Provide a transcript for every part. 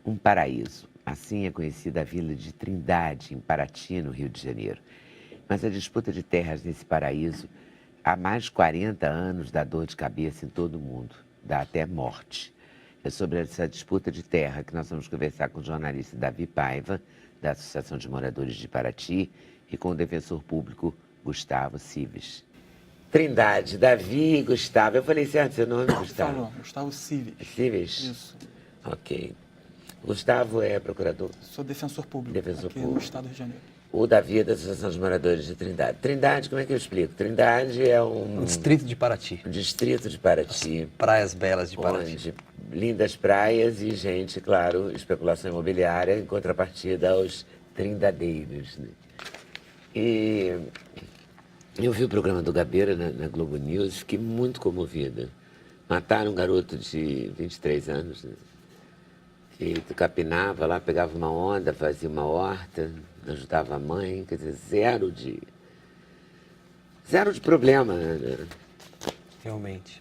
um paraíso. Assim é conhecida a vila de Trindade, em Paraty, no Rio de Janeiro. Mas a disputa de terras nesse paraíso, há mais de 40 anos, dá dor de cabeça em todo mundo, dá até morte. É sobre essa disputa de terra que nós vamos conversar com o jornalista Davi Paiva, da Associação de Moradores de Paraty, e com o defensor público Gustavo Cives. Trindade, Davi e Gustavo. Eu falei certo seu nome, Gustavo? Falou, Gustavo Cives. Cives? Isso. Ok. Gustavo é procurador? Sou defensor público Defensor aqui público. no estado do Rio de Janeiro. O Davi é da Associação dos Moradores de Trindade. Trindade, como é que eu explico? Trindade é Um distrito de Paraty. distrito de Paraty, Praias belas de Paraty. onde lindas praias e gente, claro, especulação imobiliária em contrapartida aos trindadeiros. Né? E eu vi o programa do Gabeira na Globo News, fiquei muito comovida. Mataram um garoto de 23 anos, né? Que capinava lá, pegava uma onda, fazia uma horta, ajudava a mãe, quer dizer, zero de problema, né? Realmente.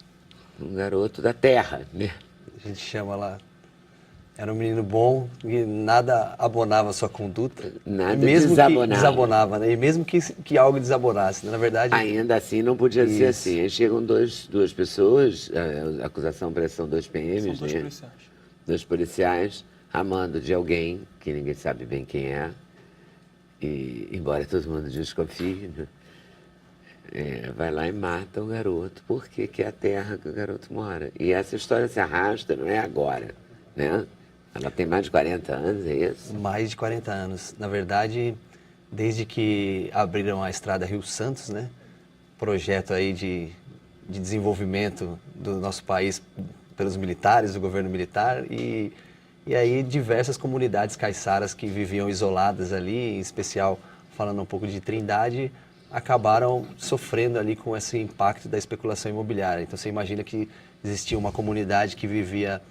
Um garoto da terra, né? A gente chama lá. Era um menino bom e nada abonava a sua conduta. Nada e mesmo desabonava. Que desabonava, né? E mesmo que algo desabonasse, né? Na verdade... Ainda assim não podia ser Isso. assim. Aí chegam duas pessoas, a acusação parece que são dois PMs, São dois né? policiais. Dois policiais, a mando de alguém, que ninguém sabe bem quem é, e embora todo mundo desconfie, né? Vai lá e mata o garoto, porque que é a terra que o garoto mora. E essa história se arrasta, não é agora, né? Ela tem mais de 40 anos, é isso? Mais de 40 anos. Na verdade, desde que abriram a estrada Rio Santos, né? Projeto aí de desenvolvimento do nosso país pelos militares, do governo militar, e aí diversas comunidades caiçaras que viviam isoladas ali, em especial falando um pouco de Trindade, acabaram sofrendo ali com esse impacto da especulação imobiliária. Então você imagina que existia uma comunidade que vivia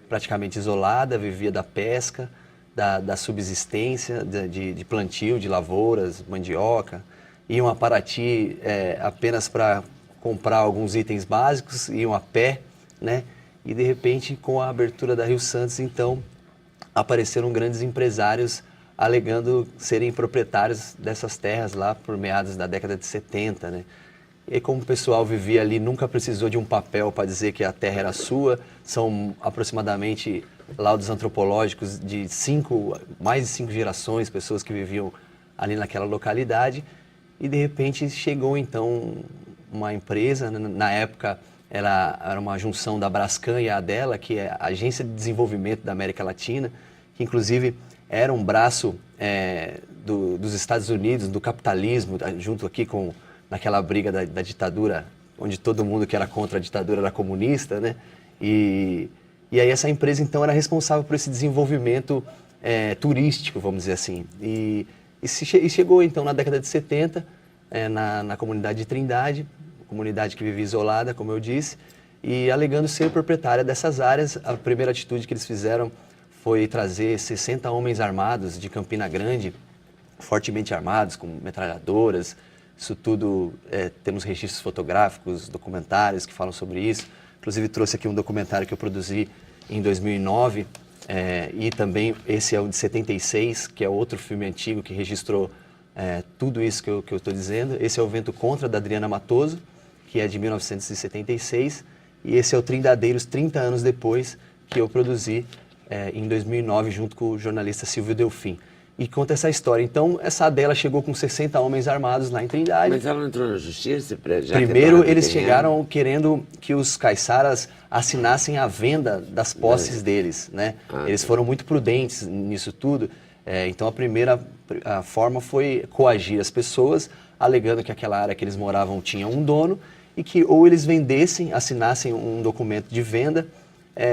praticamente isolada, vivia da pesca, da subsistência, de plantio, de lavouras, mandioca, iam a Paraty apenas para comprar alguns itens básicos, iam a pé, né? E de repente, com a abertura da Rio Santos, então, apareceram grandes empresários alegando serem proprietários dessas terras lá por meados da década de 70, né? E aí, como o pessoal vivia ali, nunca precisou de um papel para dizer que a terra era sua. São aproximadamente laudos antropológicos de mais de 5 gerações, pessoas que viviam ali naquela localidade. E de repente chegou então uma empresa, na época era uma junção da Brascan e a Adela, que é a Agência de Desenvolvimento da América Latina, que inclusive era um braço dos Estados Unidos, do capitalismo, junto aqui naquela briga da ditadura, onde todo mundo que era contra a ditadura era comunista, né? E aí essa empresa então era responsável por esse desenvolvimento turístico, vamos dizer assim. E chegou então na década de 70, na comunidade de Trindade, comunidade que vivia isolada, como eu disse, e alegando ser proprietária dessas áreas. A primeira atitude que eles fizeram foi trazer 60 homens armados de Campina Grande, fortemente armados, com metralhadoras. Isso tudo, temos registros fotográficos, documentários que falam sobre isso. Inclusive trouxe aqui um documentário que eu produzi em 2009, e também esse é o de 76, que é outro filme antigo que registrou tudo isso que eu estou dizendo. Esse é o Vento Contra, da Adriana Matoso, que é de 1976, e esse é o Trindadeiros, 30 anos depois, que eu produzi em 2009, junto com o jornalista Silvio Delfim. E conta essa história. Então, essa Adela chegou com 60 homens armados lá em Trindade. Mas ela não entrou na justiça? Primeiro, eles chegaram querendo que os caiçaras assinassem a venda das posses deles, né? Eles foram muito prudentes nisso tudo. Então, a primeira forma foi coagir as pessoas, alegando que aquela área que eles moravam tinha um dono e que ou eles vendessem, assinassem um documento de venda,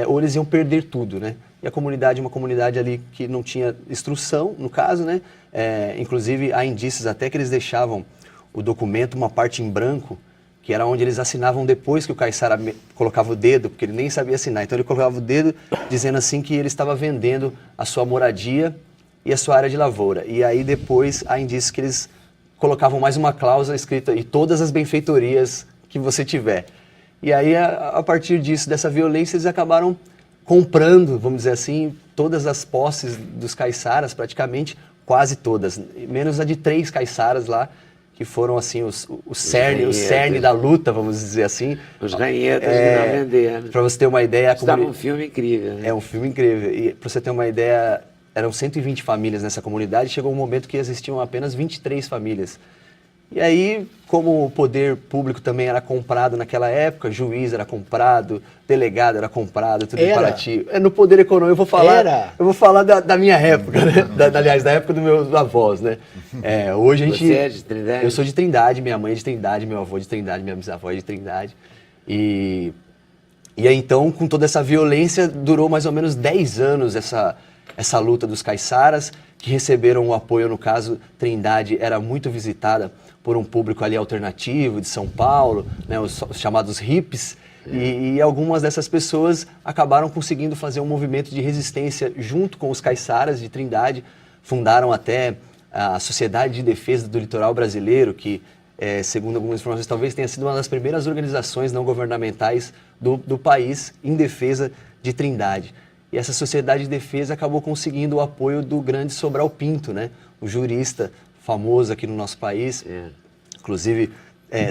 ou eles iam perder tudo, né? E a comunidade, uma comunidade ali que não tinha instrução, no caso, né? Inclusive, há indícios até que eles deixavam o documento, uma parte em branco, que era onde eles assinavam depois que o caiçara colocava o dedo, porque ele nem sabia assinar. Então, ele colocava o dedo dizendo assim que ele estava vendendo a sua moradia e a sua área de lavoura. E aí, depois, há indícios que eles colocavam mais uma cláusula escrita: e todas as benfeitorias que você tiver. E aí, a partir disso, dessa violência, eles acabaram comprando, vamos dizer assim, todas as posses dos caiçaras, praticamente quase todas, menos a de 3 caiçaras lá, que foram assim o cerne da luta, vamos dizer assim. Os ranhetas que não venderam. Para você ter uma ideia... Estava um filme incrível, né? É um filme incrível. E para você ter uma ideia, eram 120 famílias nessa comunidade, chegou um momento que existiam apenas 23 famílias. E aí, como o poder público também era comprado naquela época, juiz era comprado, delegado era comprado, tudo em Paraty. No poder econômico, eu vou falar da minha época, né? Aliás, da época dos meus avós, né? Hoje a gente... Você é de Trindade? Eu sou de Trindade, minha mãe é de Trindade, meu avô é de Trindade, minha bisavó é de Trindade. E aí, então, com toda essa violência, durou mais ou menos 10 anos essa luta dos caiçaras, que receberam o apoio, no caso, Trindade era muito visitada por um público ali alternativo de São Paulo, né, os chamados hippies, e algumas dessas pessoas acabaram conseguindo fazer um movimento de resistência junto com os caiçaras de Trindade, fundaram até a Sociedade de Defesa do Litoral Brasileiro, que, segundo algumas informações, talvez tenha sido uma das primeiras organizações não governamentais do país em defesa de Trindade. E essa Sociedade de Defesa acabou conseguindo o apoio do grande Sobral Pinto, né, o jurista famoso aqui no nosso país, inclusive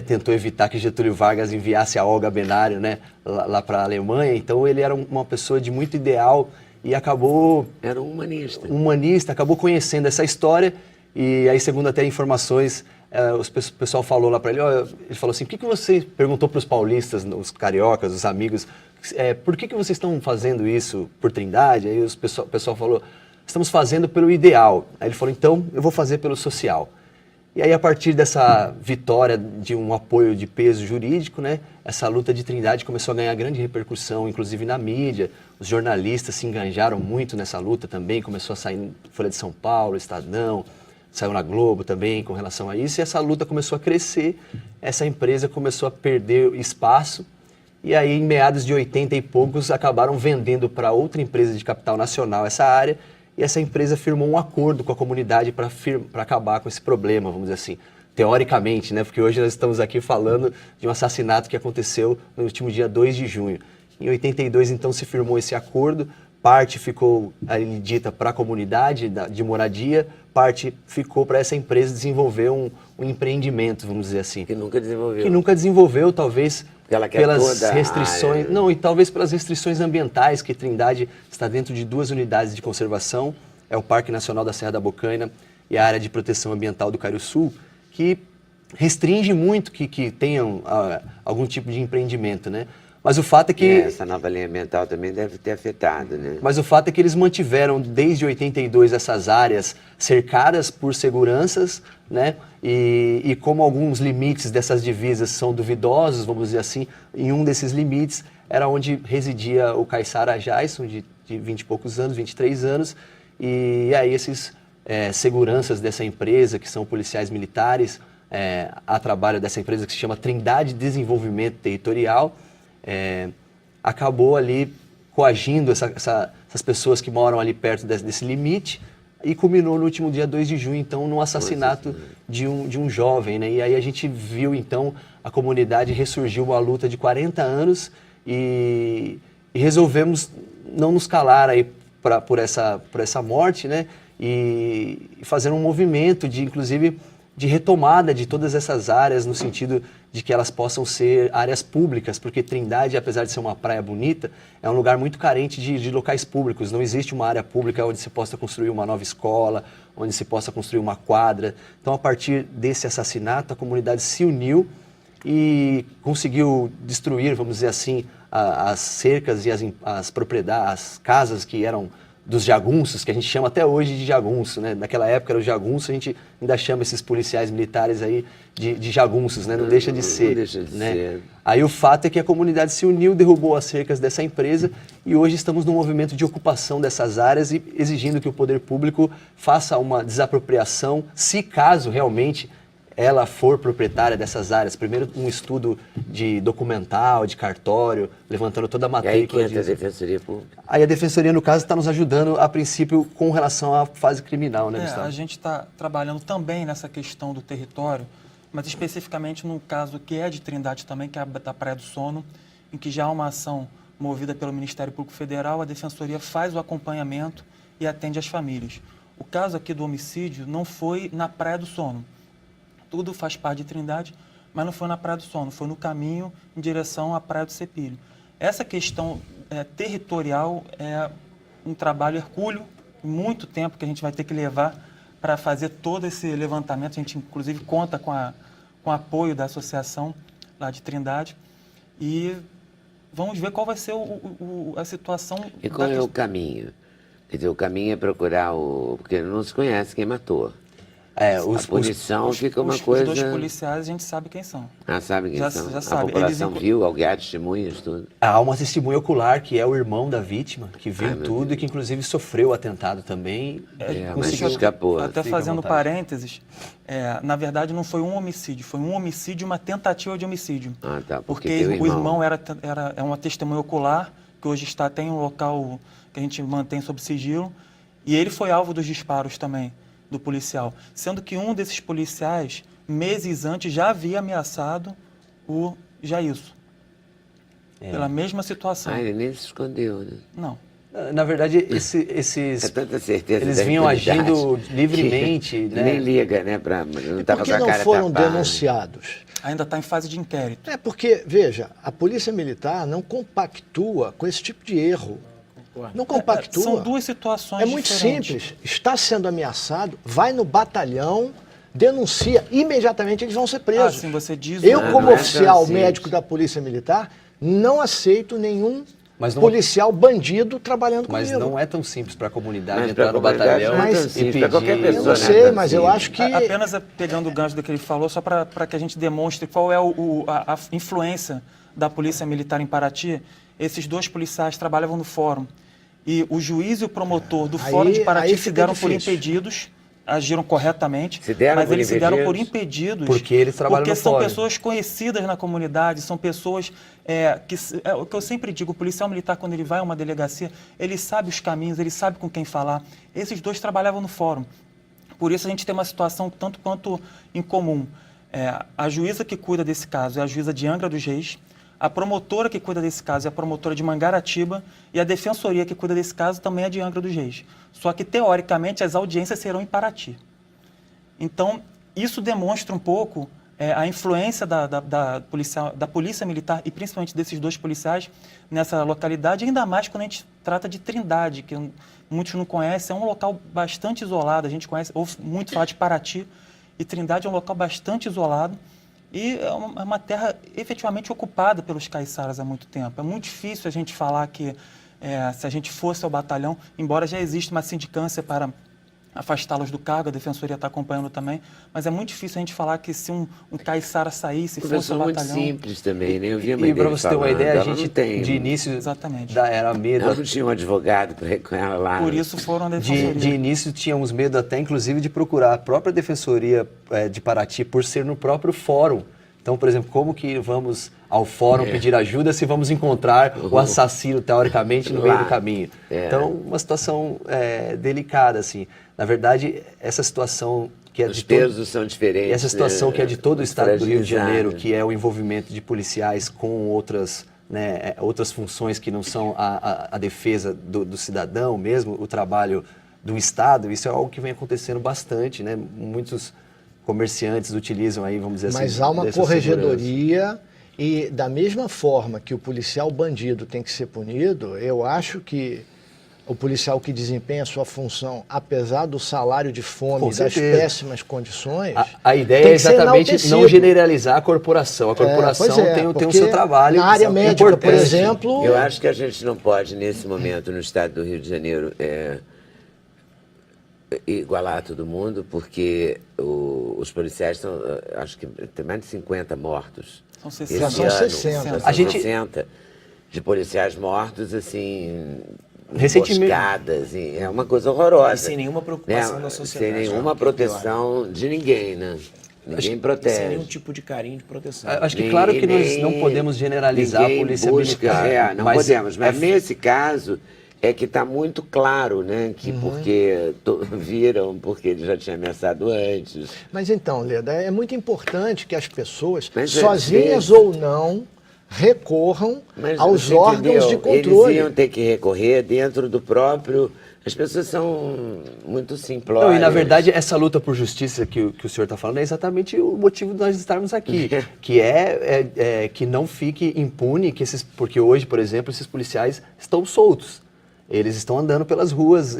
tentou evitar que Getúlio Vargas enviasse a Olga Benário, né, lá para a Alemanha. Então ele era uma pessoa de muito ideal e acabou... Era um humanista. Humanista, acabou conhecendo essa história e aí, segundo até informações, o pessoal falou lá para ele, ele falou assim, por que você perguntou para os paulistas, os cariocas, os amigos, por que vocês estão fazendo isso por Trindade? Aí o pessoal falou, estamos fazendo pelo ideal. Aí ele falou, então eu vou fazer pelo social. E aí, a partir dessa vitória de um apoio de peso jurídico, né, essa luta de Trindade começou a ganhar grande repercussão, inclusive na mídia. Os jornalistas se engajaram muito nessa luta também, começou a sair na Folha de São Paulo, Estadão, saiu na Globo também com relação a isso. E essa luta começou a crescer, essa empresa começou a perder espaço. E aí, em meados de 80 e poucos, acabaram vendendo para outra empresa de capital nacional essa área. E essa empresa firmou um acordo com a comunidade para acabar com esse problema, vamos dizer assim, teoricamente, né? Porque hoje nós estamos aqui falando de um assassinato que aconteceu no último dia 2 de junho. Em 82, então, se firmou esse acordo, parte ficou ali dita para a comunidade de moradia, parte ficou para essa empresa desenvolver um empreendimento, vamos dizer assim. Que nunca desenvolveu. Que nunca desenvolveu, talvez... pelas toda restrições, área. não, e talvez pelas restrições ambientais, que Trindade está dentro de 2 unidades de conservação, é o Parque Nacional da Serra da Bocaina e a Área de Proteção Ambiental do Cariuçu, que restringe muito que tenham algum tipo de empreendimento, né? Mas o fato é que... essa nova linha ambiental também deve ter afetado, né? Mas o fato é que eles mantiveram desde 82 essas áreas cercadas por seguranças, né? E como alguns limites dessas divisas são duvidosos, vamos dizer assim, em um desses limites era onde residia o caiçara Jason, de 20 e poucos anos, 23 anos, e aí esses seguranças dessa empresa, que são policiais militares, a trabalho dessa empresa que se chama Trindade Desenvolvimento Territorial, acabou ali coagindo essas pessoas que moram ali perto desse limite e culminou no último dia 2 de junho, então, num assassinato de um jovem, né? E aí a gente viu, então, a comunidade ressurgiu uma luta de 40 anos e resolvemos não nos calar aí por essa morte, né? E fazer um movimento inclusive, de retomada de todas essas áreas, no sentido de que elas possam ser áreas públicas, porque Trindade, apesar de ser uma praia bonita, é um lugar muito carente de locais públicos. Não existe uma área pública onde se possa construir uma nova escola, onde se possa construir uma quadra. Então, a partir desse assassinato, a comunidade se uniu e conseguiu destruir, vamos dizer assim, as cercas e as propriedades, as casas que eram dos jagunços, que a gente chama até hoje de jagunço, né? Naquela época era o jagunço, a gente ainda chama esses policiais militares aí de jagunços, né? Não deixa de ser. Não deixa de né? ser. Aí o fato é que a comunidade se uniu, derrubou as cercas dessa empresa e hoje estamos num movimento de ocupação dessas áreas e exigindo que o poder público faça uma desapropriação, se caso realmente ela for proprietária dessas áreas. Primeiro um estudo de documental, de cartório, levantando toda a E aí que matrícula. entra a Defensoria Pública? Aí a Defensoria, no caso, está nos ajudando, a princípio, com relação à fase criminal, né, Gustavo? A gente está trabalhando também nessa questão do território, mas especificamente no caso que é de Trindade também, que é da Praia do Sono, em que já há uma ação movida pelo Ministério Público Federal, a Defensoria faz o acompanhamento e atende as famílias. O caso aqui do homicídio não foi na Praia do Sono. Tudo faz parte de Trindade, mas não foi na Praia do Sono, foi no caminho em direção à Praia do Cepilho. Essa questão territorial é um trabalho hercúleo, muito tempo que a gente vai ter que levar para fazer todo esse levantamento. A gente, inclusive, conta com o apoio da associação lá de Trindade. E vamos ver qual vai ser a situação. E qual é o caminho? Quer dizer, o caminho é procurar porque não se conhece quem matou. A punição fica uma coisa... Os dois policiais, a gente sabe quem são. Sabe quem são? Já sabe. A população viu, alguém há testemunhas, tudo? Há uma testemunha ocular, que é o irmão da vítima, que viu tudo e que inclusive sofreu o atentado também. Mas escapou. Até fazendo parênteses, na verdade não foi um homicídio, foi um homicídio e uma tentativa de homicídio. Tá. Porque o irmão é uma testemunha ocular, que hoje tem um local que a gente mantém sob sigilo, e ele foi alvo dos disparos também do policial, sendo que um desses policiais, meses antes, já havia ameaçado o Jailson, pela mesma situação. Ele nem se escondeu, né? Não. Na verdade, esses... É tanta certeza. Eles vinham agindo livremente, né? Nem liga, né? Não tava por que não foram denunciados? Ainda está em fase de inquérito. Porque, veja, a Polícia Militar não compactua com esse tipo de erro. Não compactua. São duas situações É muito diferentes. simples. Está sendo ameaçado, vai no batalhão, denuncia, imediatamente eles vão ser presos. Sim, você diz... Eu, como não é oficial tão médico da Polícia Militar, não aceito nenhum Mas não- policial bandido trabalhando Mas comigo. não é tão simples para a comunidade Mas entrar pra no comunidade batalhão não é tão e simples, pedir... pra qualquer pessoa, Eu não né? sei, mas eu acho que... Apenas pegando o gancho do que ele falou, só para que a gente demonstre qual é a influência da Polícia Militar em Paraty, esses dois policiais trabalhavam no fórum. E o juiz e o promotor do Fórum de Paraty se deram por impedidos, agiram corretamente, mas eles se deram por impedidos porque eles trabalham no são fórum. pessoas conhecidas na comunidade, são pessoas o que eu sempre digo, o policial militar, quando ele vai a uma delegacia, ele sabe os caminhos, ele sabe com quem falar. Esses dois trabalhavam no fórum. Por isso a gente tem uma situação tanto quanto incomum. A juíza que cuida desse caso é a juíza de Angra dos Reis, a promotora que cuida desse caso é a promotora de Mangaratiba e a defensoria que cuida desse caso também é de Angra dos Reis. Só que, teoricamente, as audiências serão em Paraty. Então, isso demonstra um pouco a influência da Polícia Militar e principalmente desses dois policiais nessa localidade, ainda mais quando a gente trata de Trindade, que muitos não conhecem, é um local bastante isolado, a gente ouve muito falar de Paraty, e Trindade é um local bastante isolado, e é uma terra efetivamente ocupada pelos caiçaras há muito tempo. É muito difícil a gente falar que, se a gente fosse ao batalhão, embora já exista uma sindicância para afastá-los do cargo, a defensoria está acompanhando também, mas é muito difícil a gente falar que se um caiçara saísse, fosse ao batalhão... muito simples também, né? Eu vi uma E para você ter uma ideia, a gente tem, de início Exatamente. era medo... Ela não tinha um advogado para ir com ela lá. Por isso foram a defensoria. De início tínhamos medo até, inclusive, de procurar a própria defensoria de Paraty por ser no próprio fórum. Então, por exemplo, como que vamos ao fórum pedir ajuda se vamos encontrar o assassino, teoricamente, no meio do caminho? Então, uma situação delicada, assim. Na verdade, essa situação que é Os pesos são diferentes. Essa situação que é de todo o estado do Rio de Janeiro, fragilizado. que é o envolvimento de policiais com outras funções que não são a defesa do cidadão mesmo, o trabalho do Estado, isso é algo que vem acontecendo bastante, né? Muitos comerciantes utilizam aí, vamos dizer assim... Mas há uma dessa corregedoria e da mesma forma que o policial bandido tem que ser punido, eu acho que o policial que desempenha a sua função, apesar do salário de fome Com e das certeza. péssimas condições... A ideia tem é que ser exatamente não enaltecido. generalizar a corporação. A corporação Pois é, tem o porque seu trabalho. na área médica, por importante. exemplo... Eu acho que a gente não pode, nesse momento, no estado do Rio de Janeiro, igualar todo mundo, porque os policiais estão, acho que tem mais de 50 mortos. São esse 60. São ano. 60. Já são A gente- 60 de policiais mortos, assim, Recentemente- emboscadas, e é uma coisa horrorosa. E sem nenhuma preocupação da sociedade. Sem nenhuma proteção de ninguém, né? Ninguém protege. Sem nenhum tipo de carinho de proteção. Acho que claro que nós não podemos generalizar a ninguém polícia busca, militar. não podemos, mas nesse caso é que está muito claro, né? Que porque viram, porque ele já tinha ameaçado antes. Mas então, Leda, é muito importante que as pessoas, Mas, sozinhas às vezes- ou não, recorram Mas aos você órgãos de entendeu? controle. Eles iam ter que recorrer dentro do próprio... As pessoas são muito simplórias. Não, e na verdade essa luta por justiça que o senhor está falando é exatamente o motivo de nós estarmos aqui, que que não fique impune, porque hoje, por exemplo, esses policiais estão soltos. Eles estão andando pelas ruas,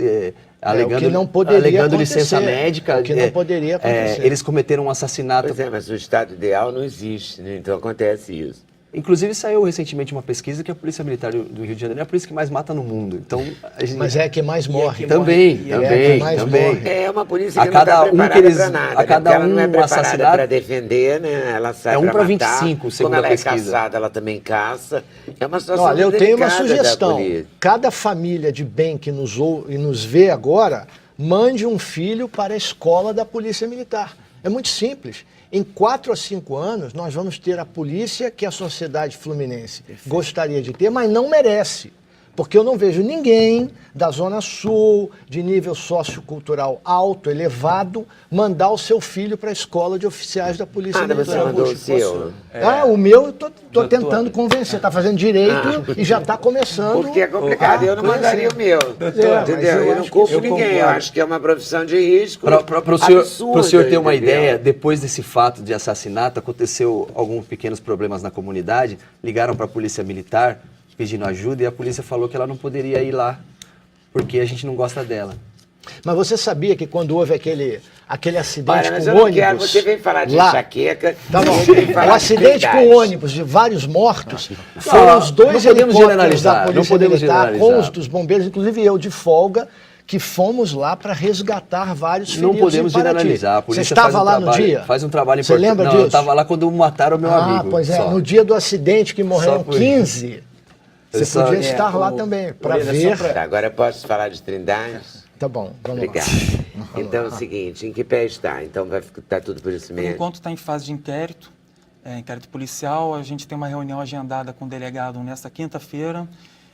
alegando, o que não poderia alegando licença acontecer. médica. O que não poderia acontecer. Eles cometeram um assassinato. Pois é, mas o estado ideal não existe, né? Então acontece isso. Inclusive saiu recentemente uma pesquisa que a Polícia Militar do Rio de Janeiro é a polícia que mais mata no mundo. Então, a gente... Mas é a que mais morre. Também, é a que mais também. morre. É uma polícia A que não está cada um preparada que eles- para nada. a cada Né? Porque ela não é um preparada assassinato- para defender, né? Ela sai É 1 para para matar. 25, segundo Como ela a pesquisa. é caçada, ela também caça. É uma situação Olha, eu muito tenho uma delicada da sugestão. polícia. Cada família de bem que nos ouve e nos vê agora, mande um filho para a escola da Polícia Militar. É muito simples. Em 4 a 5 anos, nós vamos ter a polícia que a sociedade fluminense gostaria de ter, mas não merece. Porque eu não vejo ninguém da Zona Sul, de nível sociocultural alto, elevado, mandar o seu filho para a escola de oficiais da Polícia Você Militar. mandou o seu? O meu eu tô tentando convencer. Está fazendo direito e já está começando. Porque é complicado, eu não mandaria o meu. mas Entendeu? eu Eu não acho que culpo eu ninguém, eu concordo. acho que é uma profissão de risco. Para o absurda, senhor ter uma entendeu? ideia, depois desse fato de assassinato, aconteceu alguns pequenos problemas na comunidade, ligaram para a polícia militar pedindo ajuda e a polícia falou que ela não poderia ir lá, porque a gente não gosta dela. Mas você sabia que quando houve aquele acidente Olha, mas com eu não ônibus... quero, você vem falar de lá, enxaqueca, tá bom. você vem falar O acidente de com verdade. ônibus de vários mortos foram os não 2 podemos helicópteros generalizar, da não Polícia podemos Militar com generalizar. os dos bombeiros, inclusive eu de folga, que fomos lá para resgatar vários feridos Não podemos em Paraty. generalizar. A Você polícia estava faz um lá trabalho, no dia? Faz um trabalho Você importante. lembra Não, disso? eu estava lá quando mataram o meu amigo. Pois é, só. no dia do acidente que morreram por- 15, você só- podia estar lá o- também, para Moreira, ver... só Tá, agora eu posso falar de Trindade? Tá bom, vamos Obrigado. lá. Então é o seguinte, em que pé está? Então vai ficar tudo por isso Por mesmo? enquanto está em fase de inquérito, inquérito policial. A gente tem uma reunião agendada com o delegado nesta quinta-feira.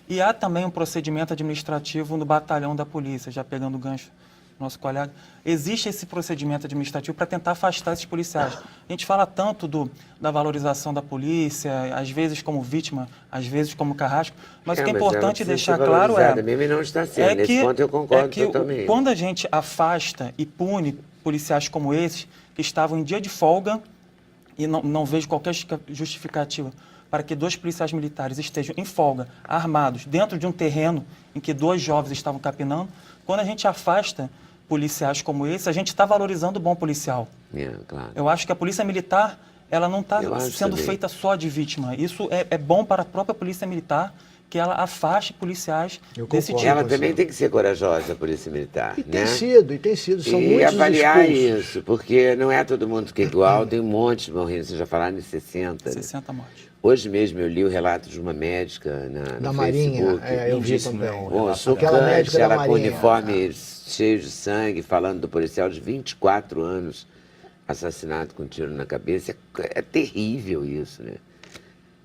E há também um procedimento administrativo no batalhão da polícia, já pegando o gancho do nosso colega. Existe esse procedimento administrativo para tentar afastar esses policiais. A gente fala tanto da valorização da polícia, às vezes como vítima, às vezes como carrasco, mas o que é Mas importante ela precisa deixar ser claro valorizada mesmo e não está sendo. Nesse ponto eu concordo totalmente. quando a gente afasta e pune policiais como esses, que estavam em dia de folga, e não vejo qualquer justificativa para que 2 policiais militares estejam em folga, armados, dentro de um terreno em que 2 jovens estavam capinando, quando a gente afasta policiais como esse, a gente está valorizando o bom policial. Claro. Eu acho que a polícia militar, ela não está Eu acho sendo também. feita só de vítima. Isso é bom para a própria polícia militar, que ela afaste policiais Eu desse concordo. tipo. Ela também tem que ser corajosa, a Polícia Militar, E né? tem sido, são E muitos avaliar expulsos. isso, porque não é todo mundo que é igual, tem um monte morrendo, vocês já falaram em 60. né? 60 mortes. Hoje mesmo eu li o relato de uma médica Da no Marinha, Facebook. eu vi Lindíssimo, também. é um Pô, Aquela médica chocante, da ela com Marinha. uniforme cheio de sangue, falando do policial de 24 anos assassinado com um tiro na cabeça. É terrível isso, né?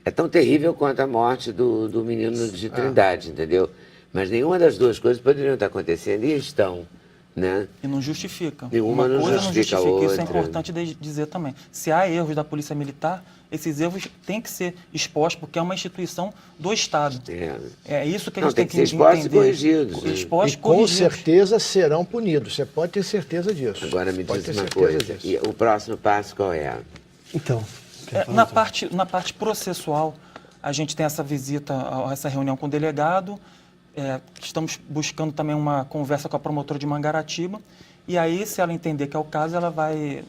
É tão terrível quanto a morte do menino de Trindade, entendeu? Mas nenhuma das duas coisas poderiam estar acontecendo e estão, né? E não justifica. Nenhuma não coisa justifica a Isso é outra. importante dizer também. Se há erros da Polícia Militar, esses erros têm que ser expostos, porque é uma instituição do Estado. É isso que a Não, gente tem tem que ser expostos e entender. corrigidos, né? Expostos E e com corrigidos. certeza serão punidos. Você pode ter certeza disso. Agora me Pode diz ter uma certeza coisa, disso. e o próximo passo qual é? Então, Na parte processual, a gente tem essa visita, essa reunião com o delegado, estamos buscando também uma conversa com a promotora de Mangaratiba, e aí, se ela entender que é o caso, ela vai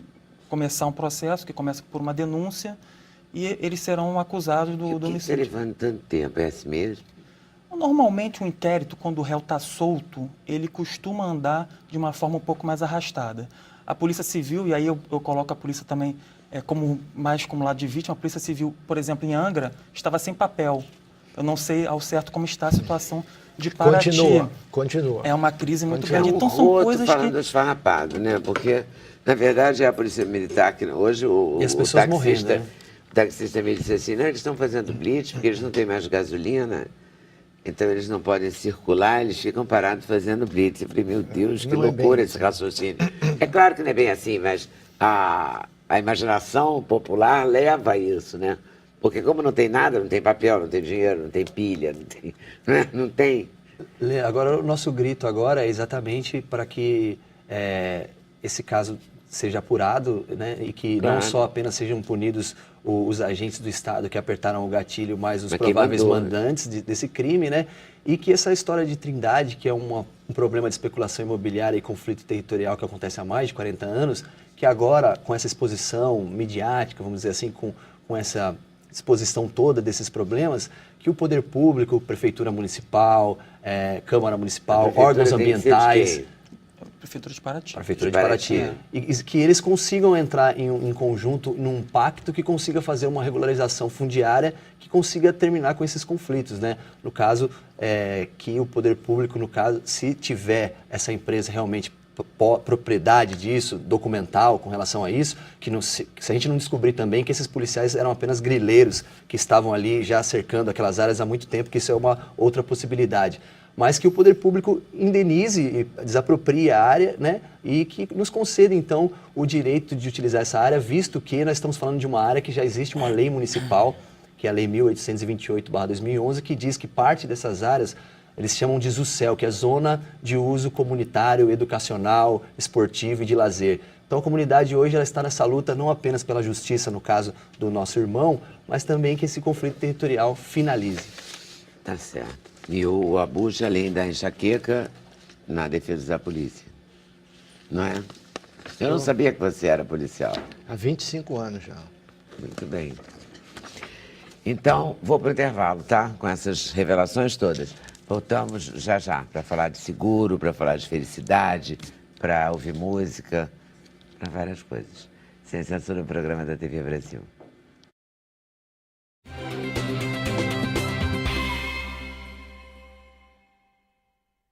começar um processo que começa por uma denúncia e eles serão acusados do Por que está homicídio. levando tanto tempo? É assim mesmo? Normalmente, um inquérito, quando o réu está solto, ele costuma andar de uma forma um pouco mais arrastada. A Polícia Civil, e aí eu coloco a polícia também mais como lado de vítima, a Polícia Civil, por exemplo, em Angra, estava sem papel. Eu não sei ao certo como está a situação de Paraty. Continua. É uma crise muito É grande. um Então, são roto coisas falando que... esfarrapado, né? Porque, na verdade, é a Polícia Militar que hoje o E as pessoas taxista, morrendo, né? o taxista me disse assim, não, eles estão fazendo blitz porque eles não têm mais gasolina, então eles não podem circular, eles ficam parados fazendo blitz. Eu falei, meu Deus, que Não é bem loucura assim. esse raciocínio. É claro que não é bem assim, mas a imaginação popular leva a isso, né? Porque como não tem nada, não tem papel, não tem dinheiro, não tem pilha, não tem... Né? Não tem... Lê, agora o nosso grito agora é exatamente para que esse caso seja apurado, né, e que Claro. não só apenas sejam punidos os agentes do Estado que apertaram o gatilho, mas os Mas quem prováveis mandou, né? mandantes desse crime, né, e que essa história de Trindade, que é um problema de especulação imobiliária e conflito territorial que acontece há mais de 40 anos, que agora, com essa exposição midiática, vamos dizer assim, com essa exposição toda desses problemas, que o poder público, prefeitura municipal, Câmara Municipal, órgãos ambientais, Prefeitura de Paraty. Prefeitura De de Paraty, Paraty. e que eles consigam entrar em conjunto, num pacto que consiga fazer uma regularização fundiária que consiga terminar com esses conflitos, né? No caso, que o poder público, no caso, se tiver essa empresa realmente propriedade disso, documental com relação a isso, que se a gente não descobrir também que esses policiais eram apenas grileiros que estavam ali já cercando aquelas áreas há muito tempo, que isso é uma outra possibilidade. Mas que o poder público indenize e desaproprie a área, né? E que nos conceda, então, o direito de utilizar essa área, visto que nós estamos falando de uma área que já existe uma lei municipal, que é a Lei 1828/2011, que diz que parte dessas áreas eles chamam de ZUCEL, que é Zona de Uso Comunitário, Educacional, Esportivo e de Lazer. Então a comunidade hoje ela está nessa luta não apenas pela justiça, no caso do nosso irmão, mas também que esse conflito territorial finalize. Tá certo. E o Abuja, além da enxaqueca, na defesa da polícia. Não é? Eu não sabia que você era policial. Há 25 anos já. Muito bem. Então, vou para o intervalo, tá? Com essas revelações todas. Voltamos já para falar de seguro, para falar de felicidade, para ouvir música, para várias coisas. Sem censura, no programa da TV Brasil.